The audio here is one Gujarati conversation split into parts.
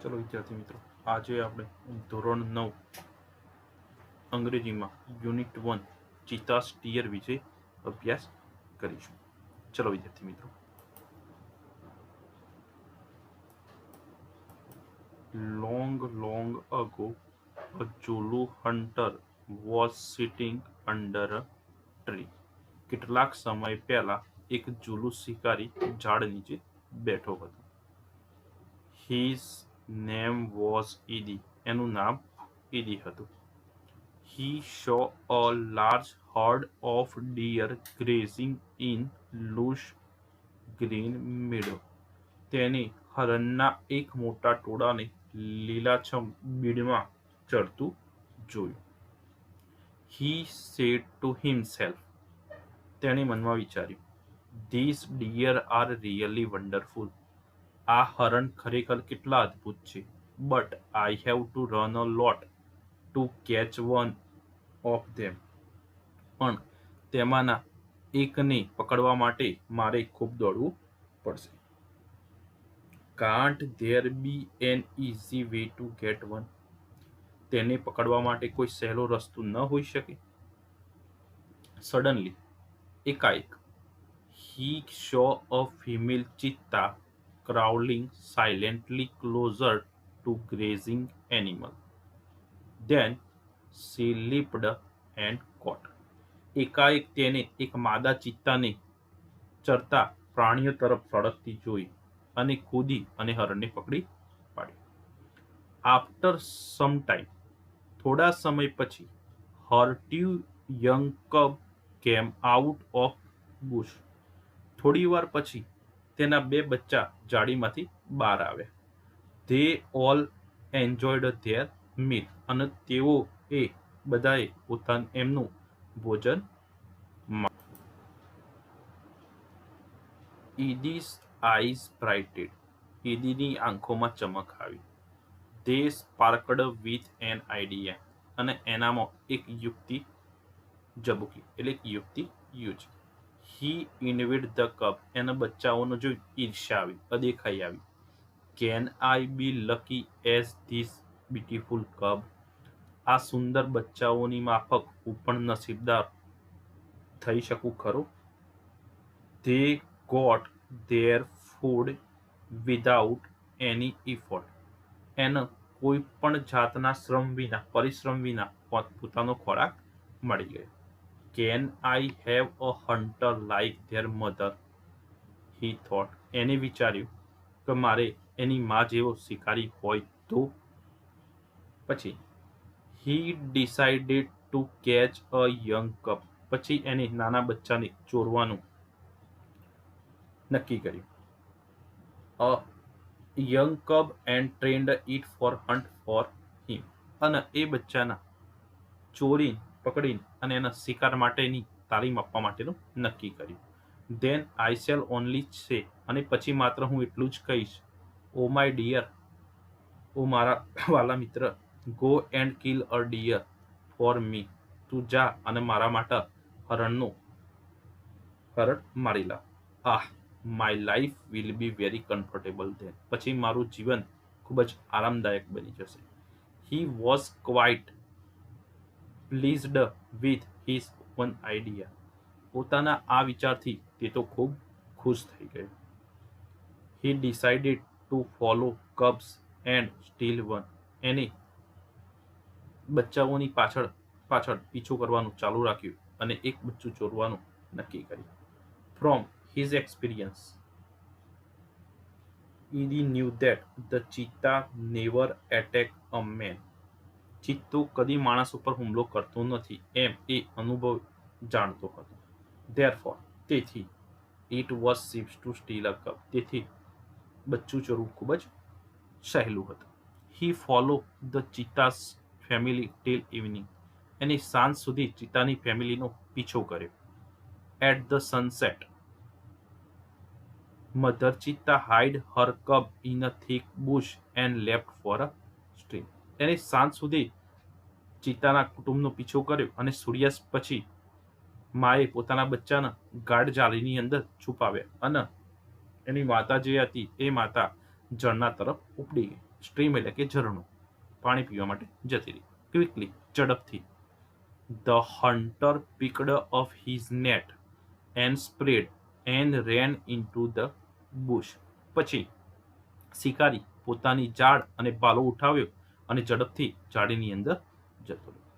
चलो विद्यार्थी मित्रों, आज આપણે ધોરણ 9 અંગ્રેજીમાં યુનિટ 1 ચિતા સ્ટીયર વિશે અભ્યાસ કરીશું. ચલો વિદ્યાર્થી મિત્રો, long ago a Zulu hunter was sitting under a tree. કેટલાક સમય પહેલા એક ઝુલુ શિકારી ઝાડ નીચે બેઠો હતો. His name was Idi. એનું નામ ઈદી હતું. He saw a large herd of deer grazing in lush green meadow. તેને હરણના એક મોટા ટોળાને લીલાછમ બીડમાં ચરતું જોયું. He said to himself. તેણે મનમાં વિચાર્યું, These deer are really wonderful. આ હરણ ખરેખર કેટલા અદ્ભુત છે. But I have to run a lot to catch one of them. પણ તેમાંના એકને પકડવા માટે મારે ખૂબ દોડવું પડશે. Can't there be an easy way to get one? તેને પકડવા માટે કોઈ સહેલો રસ્તો ન હોઈ શકે? Suddenly, એકાએક, he saw a female cheetah crawling silently closer to grazing animal. Then she leaped and caught. એકાએક તેને એક માદા ચિત્તાને ચરતા પ્રાણીઓ તરફ સળગતી જોઈ અને કૂદી અને હરણને પકડી પાડ્યું. After some time, થોડા સમય પછી, her two young cub came out of bush. થોડી વાર પછી તેના બે બચ્ચા જાળીમાંથી બહાર આવ્યા. They all enjoyed their meal. અને તેઓએ બધાએ એમનું ભોજન Idi's eyes brightened. ઈદીની આંખોમાં ચમક આવી. They sparkled with an idea. અને એનામાં એક યુક્તિ જબુકી એટલે યુક્તિ યોજી. He envied the cub. એના બચ્ચાઓનો જોઈ ઈર્ષ્યા આવી, અદેખાઈ આવી. Can I be lucky as this beautiful cub? આ સુંદર બચ્ચાઓની માફક હું પણ નસીબદાર થઈ શકું ખરો? They got their food without any effort. એને કોઈ પણ જાતના શ્રમ વિના, પરિશ્રમ વિના પોતાનો ખોરાક મળી ગયો. Can I have a hunter like their mother? He thought. એને વિચાર્યું કે મારે એની માં જેવો શિકારી હોય તો. પછી he decided to catch a young cub. પછી એને નાના બચ્ચાને ચોરવાનું નક્કી કર્યું. A young cub and trained it for hunt for him. અને એ બચ્ચાના પકડીને અને એના શિકાર માટેની તાલીમ આપવા માટેનું નક્કી કર્યું. Then I shall only say. અને પછી માત્ર હું એટલું જ કહીશ, Oh my dear, ઓ મારા વાલા મિત્ર, go and kill a deer for me. તું જા અને મારા માટે હરણ મારી લા. My life will be very comfortable then. પછી મારું જીવન ખૂબ જ આરામદાયક બની જશે. He was quite pleased with his own idea. પોતાના આ વિચારથી તે તો ખૂબ ખુશ થઈ ગયો. He decided to follow cubs and steal one. એને બચ્ચાઓની પાછળ પીછો કરવાનું ચાલુ રાખ્યું અને એક બચ્ચું ચોરવાનું નક્કી કર્યું. From his experience, Edie knew that the cheetah never attacked a man. ચિત્તો કદી માણસ ઉપર હુમલો કરતો નથી એમ એ અનુભવ જાણતો હતો. Therefore, તેથી it was safe to steal a cub. તેથી બચ્ચું ચોરવું ખૂબ જ સહેલું હતું. He followed the cheetah's family till evening. એની સાંજ સુધી ચિત્તાની ફેમિલીનો પીછો કર્યો. At the sunset, mother cheetah hid her cub in a thick bush and left for a stream. એની સાંજ સુધી ચિત્તાના કુટુંબનો પીછો કર્યો અને સૂર્યાસ્ત પછી માએ પોતાના બચ્ચાને ગાઢ જાળીની અંદર છુપાવ્યા અને એની માતા જે હતી એ માતા ઝરણા તરફ ઉપડી ગઈ. સ્ટ્રીમ એટલે કે ઝરણું, પાણી પીવા માટે જતી રહી. ક્વિકલી, ઝડપથી. The hunter picked up his net and spread and ran into the bush. પછી શિકારી પોતાની જાળ અને ભાલો ઉઠાવ્યો અને ઝડપથી ઝાડીની અંદર જતો રહ્યો.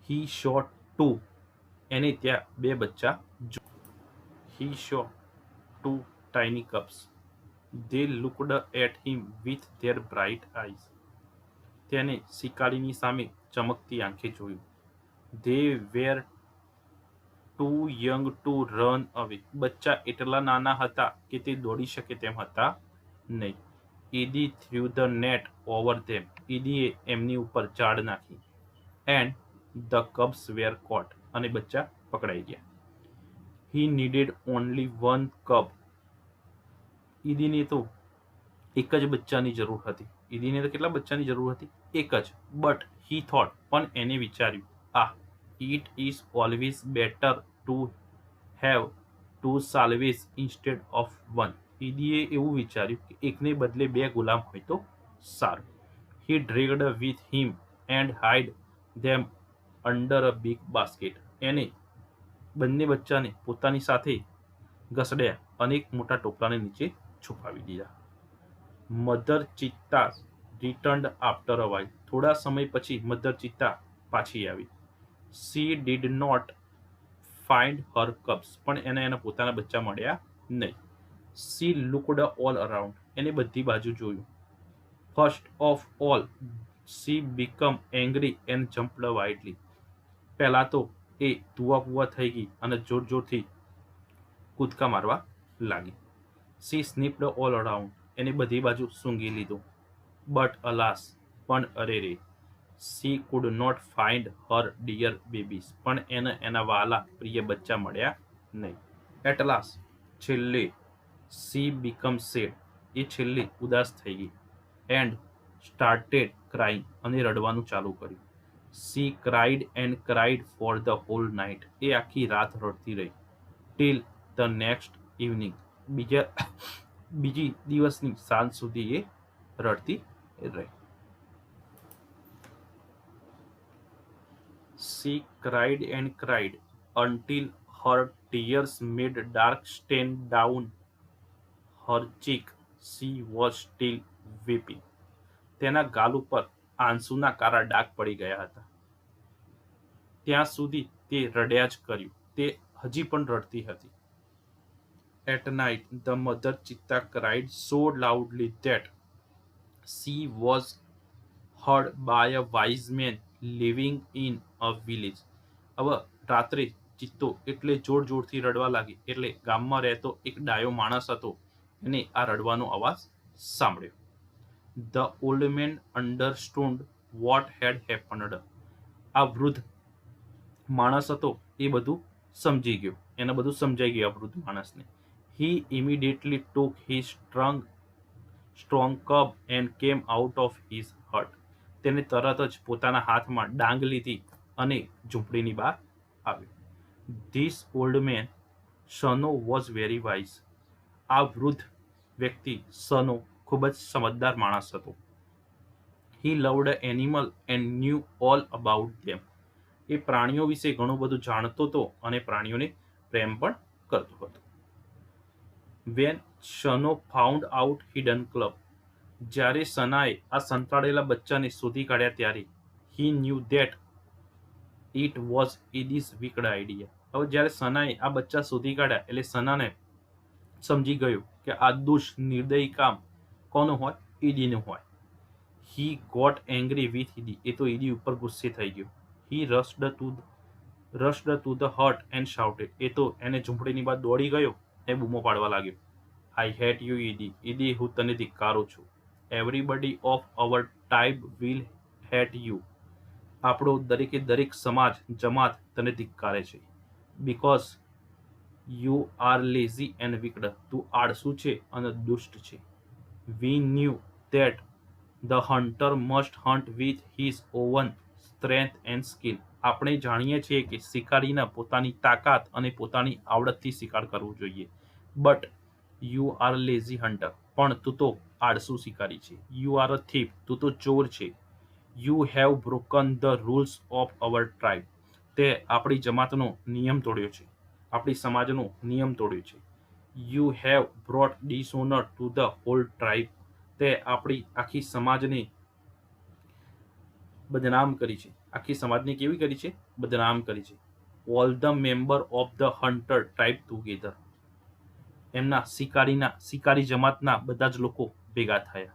He saw two. એને ત્યાં બે બચ્ચા He saw two tiny cubs. They looked at him with their bright eyes. તેને શિકારીની સામે ચમકતી આંખે જોયું. They were too young to run away. બચ્ચા એટલા નાના હતા કે તે દોડી શકે તેમ હતા નહીં. Edie threw the net over them. Edieએ એમની ઉપર ઝાડ નાખી. And the cubs were caught. અને બચ્ચા પકડાઈ ગયા. He needed only one cub. ઈદીને તો એક જ બચ્ચાની જરૂર હતી. ઈદીને તો કેટલા બચ્ચાની જરૂર હતી? એક જ. બટ he thought, પણ એને વિચાર્યું, it is always better to have two slaves instead of one. ઈદીએ એવું વિચાર્યું કે એકને બદલે બે ગુલામ હોય તો સારું. He dragged with him and hid them under a big basket. એને બંને બચ્ચાને પોતાની સાથે ઘસડ્યા અને એક મોટા ટોપલાને નીચે છુપાવી દીધા. મધર ચિત્તા returned after a while. થોડા સમય પછી મધર ચિત્તા પાછી આવી. She did not find her cubs. પણ એને એના પોતાના બચ્ચા મળ્યા નહીં. She looked all around. એને બધી બાજુ જોયું. First of all, she became angry and jumped wildly. પહેલા તો એ તુવા થઈ ગઈ અને જોર જોરથી કૂદકા મારવા લાગી. She sniffed all around. એને બધી બાજુ સૂંઘી લીધું. But alas, પણ અરે રે, she could not find her dear babies. પણ એને એના વાલા પ્રિય બચ્ચા મળ્યા નહીં. At last, છેલ્લે, she became sad. એ છેલ્લે ઉદાસ થઈ ગઈ. And started crying. અને રડવાનું ચાલુ કર્યું. She cried and cried for the whole night. એ આખી રાત રડતી રહી. Till the next evening. બીજી દિવસની સાંજ સુધી એ રડતી રહી. She cried and cried until her tears made dark stain down her cheek. She was still weeping. તેના ગાલ ઉપર આંસુના કાળા ડાઘ પડી ગયા હતા. ત્યાં સુધી તે રડ્યા જ કર્યું. તે હજી પણ રડતી હતી. At night, the mother Chitta cried so loudly that she was heard by a wise man living in a village. હવે રાત્રે ચિત્તો એટલે જોર જોરથી રડવા લાગી એટલે ગામમાં રહેતો એક ડાયો માણસ હતો એને આ રડવાનો અવાજ સાંભળ્યો. The old man understood what had happened. આ વૃદ્ધ માણસ હતો એ બધું સમજી ગયો. એને બધું સમજાઈ ગયું આ વૃદ્ધ માણસને. He immediately took his strong cub and came out of his hut. તેને તરત જ પોતાના હાથમાં ડાંગ લીધી અને ઝૂંપડીની બહાર આવ્યો. This old man, Sano, was very wise. આ વૃદ્ધ વ્યક્તિ સનો ખૂબ જ સમજદાર માણસ હતો. He loved animal and knew all about them. એ પ્રાણીઓ વિશે ઘણું બધું જાણતો હતો અને પ્રાણીઓને પ્રેમ પણ કરતો હતો. When Shano found out hidden club. જ્યારે સનાએ આ સંતાડેલા બચ્ચાને શોધી કાઢ્યા ત્યારે he knew that it was Edie's wicked idea. હવે જ્યારે સનાએ આ બચ્ચા શોધી કાઢ્યા એટલે સનાને સમજી ગયું કે આ દુષ્ટ નિર્દયી કામ કોનું હોય? ઈડીનું હોય. He got angry with Edie. એ તો ઈડી ઉપર ગુસ્સે થઈ ગયો. He rushed to the hut and shouted. એ તો એને ઝૂંપડીની બહાર દોડી ગયો એ બૂમો પાડવા લાગ્યો. I hate you, Edie. Edie, હું તને ધિક્કારું છું. Everybody of our tribe will hate you. આપણો દરેકે દરેક સમાજ જમાત તને ધિક્કારે છે. Because you are lazy and wicked. તું આળસુ છે અને દુષ્ટ છે. We knew that the hunter must hunt with his own strength and skill. આપણે જાણીએ છીએ કે શિકારીના પોતાની તાકાત અને પોતાની આવડતથી શિકાર કરવો જોઈએ. But you are lazy hunter. પણ તું તો આળસુ શિકારી છે. યુ આર અ થીફ, તું તો ચોર છે. You have broken the rules of our tribe, તે આપણી જમાતનો નિયમ તોડ્યો છે, આપણી સમાજનો નિયમ તોડ્યો છે. You have brought dishonour to the whole tribe, તે આપણી આખી સમાજને બદનામ કરી છે, આખી સમાજને કેવી કરી છે? બદનામ કરી છે. All the member of the hunter tribe together, એમના શિકારી જમાતના બધા જ લોકો ભેગા થયા.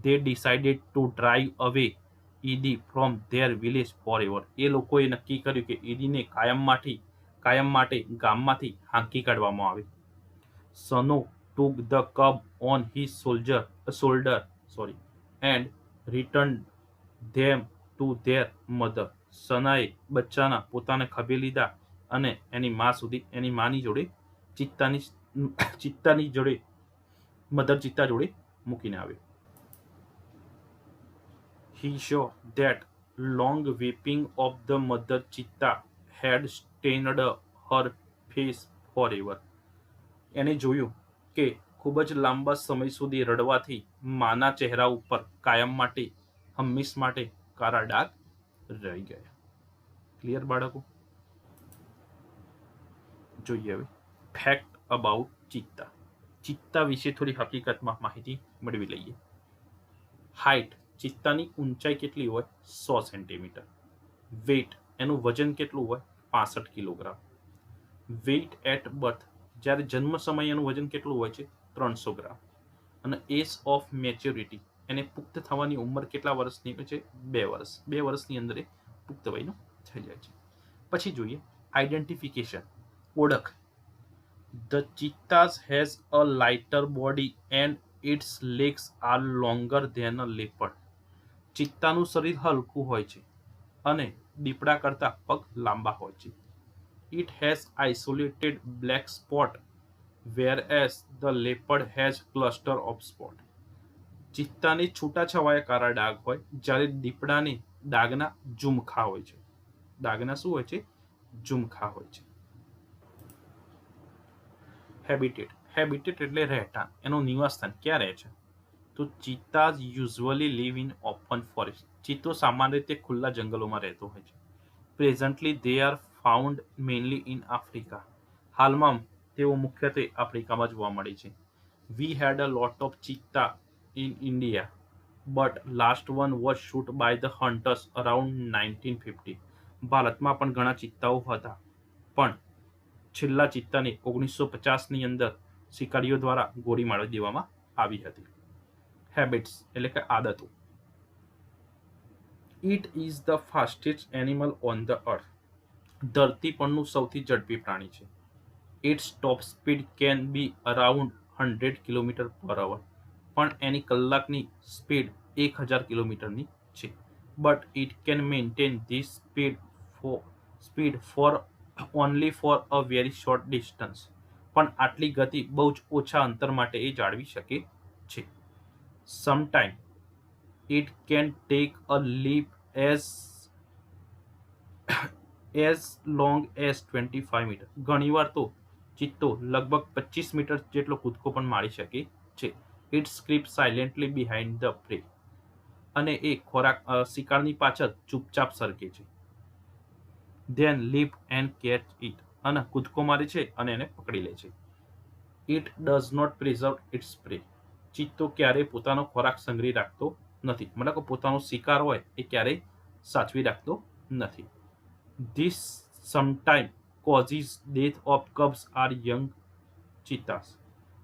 દે ડિસાઇડેડ ટુ ડ્રાઈવ અવે ઈદી from their village forever, એ લોકોએ નક્કી કર્યું કે ઈદીને કાયમ માટે ગામમાંથી હાંકી કાઢવામાં આવે. સનો took the cub on his shoulder and returned them to their mother. સનાએ બચ્ચાના પોતાને ખભે લીધા અને એની માની જોડે ચિત્તાની જોડે મધર ચિત્તા જોડે મૂકીને આવ્યો. He saw that long weeping of the mother cheetah had stained her face forever. એને જોયું કે ખૂબ જ લાંબા સમય સુધી રડવાથી માના ચહેરા ઉપર કાયમ માટે હંમેશ માટે કાળા ડાઘ રહી ગયા. ક્લિયર બાળકો? જોઈએ હવે ફેક્ટ અબાઉટ ચિત્તા. ચિત્તા વિશે થોડી હકીકતમાં માહિતી મેળવી લઈએ. હાઇટ, ચિત્તાની ઊંચાઈ કેટલી હોય? 100 સેન્ટીમીટર. વેઇટ, એનું વજન કેટલું હોય? 65 કિલોગ્રામ. વેઇટ એટ બર્થ, જ્યારે જન્મ સમયે એનું વજન કેટલું હોય છે? 300 ગ્રામ. અને એજ ઓફ મેચ્યોરિટી, એને પુખ્ત થવાની ઉંમર કેટલા વર્ષની હોય છે? 2 વર્ષ. 2 વર્ષની અંદર એ પુખ્ત વયનો થઈ જાય છે. પછી જોઈએ આઈડેન્ટિફિકેશન, ઓળખ. The cheetahs has a lighter body and its legs are longer than a leopard. ચિત્તાનું શરીર હલકું હોય છે અને દીપડા કરતા પગ લાંબા હોય છે. It has isolated black spot, whereas the leopard has cluster of spot. ચિત્તાને છૂટાછવાયા કાળા ડાઘ હોય, જ્યારે દીપડાને ડાઘના ઝુમખા હોય છે. ડાઘના શું હોય છે? ઝુમખા હોય છે. હેબિટેટ, હેબિટેટ એટલે રહેઠાણ, એનું નિવાસસ્થાન ક્યાં રહે છે? તો cheetahs usually live in open forest, ચિત્તો સામાન્ય રીતે ખુલ્લા જંગલોમાં રહેતો હોય છે. Presently they are found mainly in Africa, હાલમાં તેઓ મુખ્યત્વે આફ્રિકામાં જોવા મળે છે. We had a lot of cheetah in India, but last one was shoot by the hunters around 1950. ભારતમાં પણ ઘણા ચિત્તાઓ હતા, પણ છેલ્લા ચિત્તાને 1950ની અંદર શિકારીઓ દ્વારા ગોળી મારી દેવામાં આવી હતી. હેબિટ્સ એટલે કે આદતો. It is the fastest animal on the earth, ધરતી પરનું સૌથી ઝડપી પ્રાણી છે. Its top speed can be around 100 kilometre per hour, પણ એની કલાકની સ્પીડ 1000 કિલોમીટરની છે. But it can maintain this speed for only for a very short distance, પણ આટલી ગતિ બહુ જ ઓછા અંતર માટે એ જાળવી શકે છે. Sometime it can take a leap as long as 25 metre, ઘણીવાર તો ચિત્તો લગભગ 25 મીટર જેટલો કૂદકો પણ મારી શકે છે. It creep silently behind the prey, અને એ શિકારની પાછળ ચૂપચાપ સરકે છે. Then leap and catch it, અને કૂદકો મારે છે અને એને પકડી લે છે. It does not preserve its prey, ચિત્તો ક્યારેય પોતાનો ખોરાક સંગ્રહી રાખતો નથી, મતલબ પોતાનો શિકાર હોય એ ક્યારેય સાચવી રાખતો નથી. This sometime causes death of cubs are young cheetahs,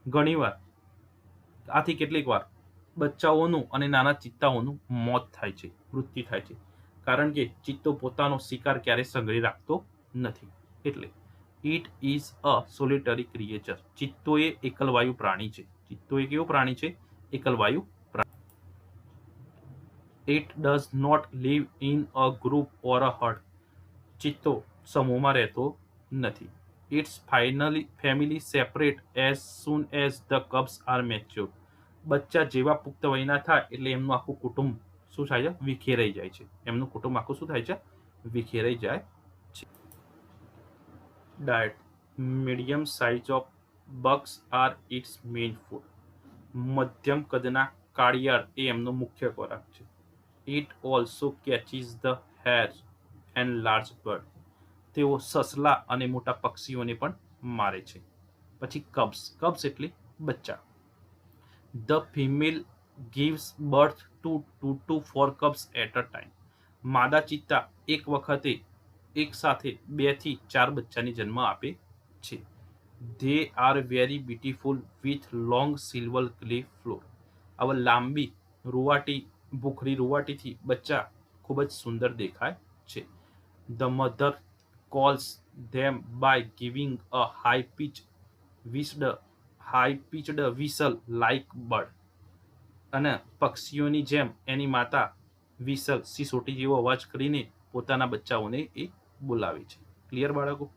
ઘણીવાર આથી કેટલીક વાર બચ્ચાઓનું અને નાના ચિત્તાઓનું મોત થાય છે, મૃત્યુ થાય છે, કારણ કે ચિત્તો પોતાનો શિકાર ક્યારેય સંગ્રહી રાખતો નથી. એટલે it is a solitary creature, ચિત્તો એ એકલવાયુ પ્રાણી છે. ચિત્તો એ કેવું પ્રાણી છે? એકલવાયુ પ્રાણી. It does not live in a group or a herd, ચિત્તો સમૂહમાં રહેતો નથી. Its family separate as soon as the cubs are mature, બચ્ચા જેવા પુખ્ત વયના થાય એટલે એમનું આખું કુટુંબ શું થાય છે? વિખેરાઈ જાય છે. એમનું કુટુંબ આખું શું થાય છે? વિખેરાઈ જાય છે. Diet, medium size of bucks are its main food, મધ્યમ કદના કાળિયાર એ એમનો મુખ્ય ખોરાક છે. It also catches the hares and large bird. તેઓ સસલા અને મોટા પક્ષીઓને પણ મારે છે. પછી કબ્સ. કબ્સ એટલે બચ્ચા. The female gives birth to 2 to 4 cubs at a time. માદા ચિત્તા એક વખતે એક સાથે 2 થી 4 બચ્ચાને જન્મ આપે છે. They are very beautiful with long silver clay floor. આવા લાંબી રૂવાટી ભૂખરી રૂવાટીથી બચ્ચા ખૂબ જ સુંદર દેખાય છે. The mother calls them by giving a high pitched whistle like bird. અને પક્ષીઓની જેમ એની માતા વિસલ સિસોટી જેવો અવાજ કરીને પોતાના બચ્ચાઓને એ બોલાવે છે. ક્લિયર બાળકો?